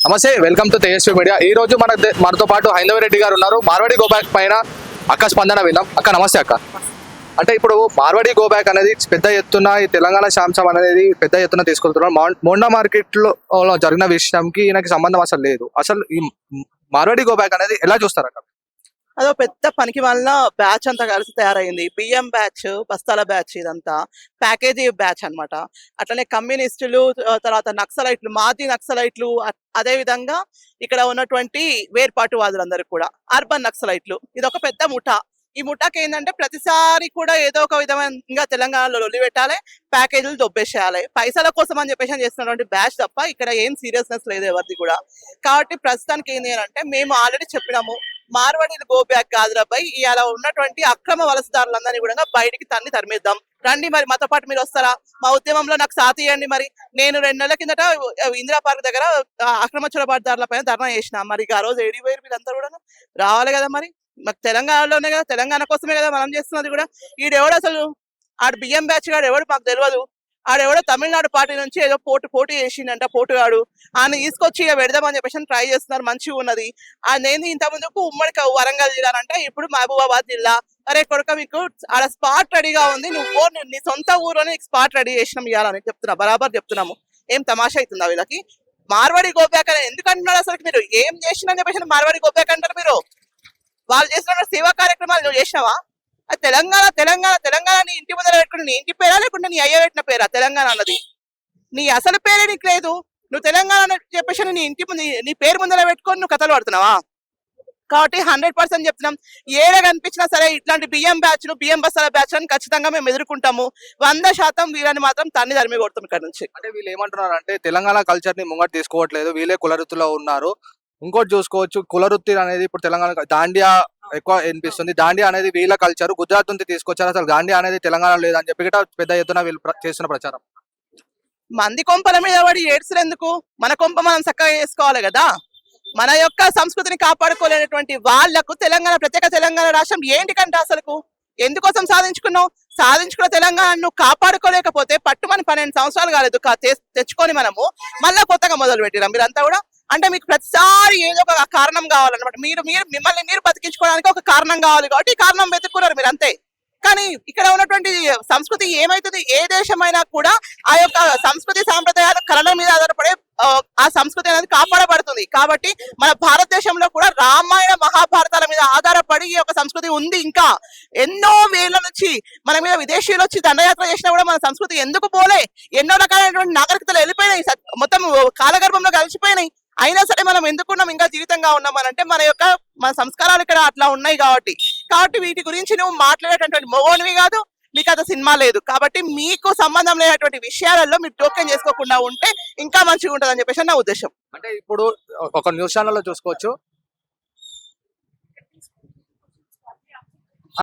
నమస్తే, welcome to Tejaswi media. ఈ రోజు మనతో పాటు హైందవ రెడ్డి గారు ఉన్నారు. మార్వాడి గోబ్యాక్ పైన అక్క స్పందన విన్నాం. అక్క నమస్తే అక్క. అంటే ఇప్పుడు మార్వాడి గోబ్యాక్ అనేది పెద్ద ఎత్తున ఈ తెలంగాణ శాంసం అనేది పెద్ద ఎత్తున తీసుకెళ్తున్నారు. మోండా మార్కెట్ లో జరిగిన విషయంకి ఈయనకి సంబంధం అసలు లేదు. అసలు ఈ మార్వాడి గోబ్యాక్ అనేది ఎలా చూస్తారు అక్క? అదో పెద్ద పనికి వల్ల బ్యాచ్ అంతా కలిసి తయారైంది. బియ్యం బ్యాచ్, బస్తాల బ్యాచ్, ఇదంతా ప్యాకేజీ బ్యాచ్ అన్నమాట. అట్లనే కమ్యూనిస్టులు, తర్వాత నక్సలైట్లు, మాజీ నక్సలైట్లు, అదే విధంగా ఇక్కడ ఉన్నటువంటి వేర్పాటువాదులందరూ కూడా అర్బన్ నక్సలైట్లు. ఇది ఒక పెద్ద ముఠా. ఈ ముఠాకి ఏంటంటే ప్రతిసారి కూడా ఏదో ఒక విధంగా తెలంగాణలో లొల్లి పెట్టాలి, ప్యాకేజీలు దొబ్బేసేయాలి, పైసల కోసం అని చెప్పేసి చేస్తున్నటువంటి బ్యాచ్ తప్ప ఇక్కడ ఏం సీరియస్నెస్ లేదు ఎవరిది కూడా. కాబట్టి ప్రస్తుతానికి ఏంటి అంటే మేము ఆల్రెడీ చెప్పినాము, మార్వాడి గో బ్యాక్ కాదురాబాయ్, ఇలా ఉన్నటువంటి అక్రమ వలసదారులందరినీ కూడా బయటికి తరిమేద్దాం రండి, మరి మాతో పాటు మీరు వస్తారా, మా ఉద్యమంలో నాకు సాథ్ ఇవ్వండి. మరి నేను 2 నెలల కిందట ఇందిరా పార్క్ దగ్గర అక్రమ చొరబాటుదారుల పైన ధర్నా చేసిన. మరి ఆ రోజు ఏడిపోయారు వీళ్ళంతా కూడా, రావాలి కదా. మరి మాకు తెలంగాణలోనే కదా, తెలంగాణ కోసమే కదా మనం చేస్తున్నది కూడా. ఈడెవడు అసలు ఆడు బియ్యం బ్యాచ్ గాడు ఎవడు మాకు తెలియదు. ఆడెవడో తమిళనాడు పార్టీ నుంచి ఏదో పోటీ చేసిండంట, పోటుగాడు. ఆయన తీసుకొచ్చి ఇక పెడదామని చెప్పేసి ట్రై చేస్తున్నారు, మంచిగా ఉన్నది. నేను ఇంత ముందుకు ఉమ్మడి వరంగల్ జిల్లానంటే ఇప్పుడు మహబూబాబాద్ జిల్లా. అరే కొడుక, మీకు ఆడ స్పాట్ రెడీగా ఉంది, నువ్వు నీ సొంత ఊరోనే స్పాట్ రెడీ చేసినాం ఇవ్వాలని చెప్తున్నా, బరాబర్ చెప్తున్నాము. ఏం తమాషా అవుతుందా వీళ్ళకి? మార్వాడి గోబ్యాక్ అని ఎందుకు అంటున్నారు? అసలు మీరు ఏం చేసినా చెప్పేసి మార్వాడి గోబ్యాక్ అంటారు. మీరు వాళ్ళు చేసిన సేవా కార్యక్రమాలు నువ్వు చేసినావా? అది తెలంగాణ తెలంగాణ తెలంగాణ నీ ఇంటి ముందర పెట్టుకుని నీ ఇంటి పేరా లేకుంటే నీ అయ్య పెట్టిన పేరా తెలంగాణ అన్నది? నీ అసలు పేరే నీకు లేదు. నువ్వు తెలంగాణ అని చెప్పేసి నీ ఇంటి ముందు నీ పేరు ముందర పెట్టుకొని నువ్వు కథలు పడుతున్నావా? కాబట్టి 100% చెప్తున్నాం, ఏడ కనిపించినా సరే ఇట్లాంటి బియ్యం బ్యాచ్లు, బియ్యం బస్తాల బ్యాచ్ అని ఖచ్చితంగా మేము ఎదుర్కొంటాము. 100% వీళ్ళని మాత్రం తరిమి కొడతాం ఇక్కడ నుంచి. అంటే వీళ్ళు ఏమంటున్నారు అంటే తెలంగాణ కల్చర్ ని ముంగట తీసుకోవట్లేదు, వీళ్ళే కులవృత్తిలో ఉన్నారు. ఇంకోటి చూసుకోవచ్చు, కులవృత్తి అనేది ఇప్పుడు తెలంగాణ దాండియా ఎక్కువ వినిపిస్తుంది. దాండియా అనేది వీళ్ళ కల్చర్, గుజరాత్ నుంచి తీసుకొచ్చారు. అసలు దాండియా అనేది తెలంగాణ లేదని చెప్పి పెద్ద ఎత్తున వీళ్ళు చేస్తున్న ప్రచారం. మంది కొంపల మీద పడి ఏడ్చులు ఎందుకు? మన కొంప మనం చక్కగా చేసుకోవాలి కదా. మన యొక్క సంస్కృతిని కాపాడుకోలేనటువంటి వాళ్లకు ప్రత్యేక తెలంగాణ రాష్ట్రం ఏంటికంటే అసలుకు ఎందుకోసం సాధించుకున్న తెలంగాణను కాపాడుకోలేకపోతే పట్టుమని 12 సంవత్సరాలు కాలేదు తెచ్చుకొని మనము మళ్ళా కొత్తగా మొదలు పెట్టినాం. మీరంతా కూడా అంటే మీకు ప్రతిసారి ఏదో ఒక కారణం కావాలన్నమాట. మిమ్మల్ని మీరు బతికించుకోవడానికి ఒక కారణం కావాలి కాబట్టి ఈ కారణం వెతుక్కున్నారు మీరు, అంతే. కానీ ఇక్కడ ఉన్నటువంటి సంస్కృతి ఏమైతుంది, ఏ దేశమైనా కూడా ఆ యొక్క సంస్కృతి సాంప్రదాయాలు కళల మీద ఆధారపడే ఆ సంస్కృతి అనేది కాపాడబడుతుంది. కాబట్టి మన భారతదేశంలో కూడా రామాయణ మహాభారతాల మీద ఆధారపడి ఈ యొక్క సంస్కృతి ఉంది. ఇంకా ఎన్నో వేల నుంచి మన మీద విదేశీయులు వచ్చి దండయాత్ర చేసినా కూడా మన సంస్కృతి ఎందుకు పోలే? ఎన్నో రకాలైనటువంటి నాగరికతలు వెళ్ళిపోయినాయి, మొత్తం కాలగర్భంలో కలిసిపోయినాయి. అయినా సరే మనం ఎందుకున్నాం, ఇంకా జీవితంగా ఉన్నామనంటే మన సంస్కారాలు ఇక్కడ అట్లా ఉన్నాయి కాబట్టి వీటి గురించి నువ్వు మాట్లాడేటటువంటి మగోనివి కాదు, మీకు అంత సినిమా లేదు. కాబట్టి మీకు సంబంధం లేనటువంటి విషయాలలో మీరు జోక్యం చేసుకోకుండా ఉంటే ఇంకా మంచిగా ఉంటుంది అని చెప్పేసి నా ఉద్దేశం. అంటే ఇప్పుడు ఒక న్యూస్ ఛానల్లో చూసుకోవచ్చు,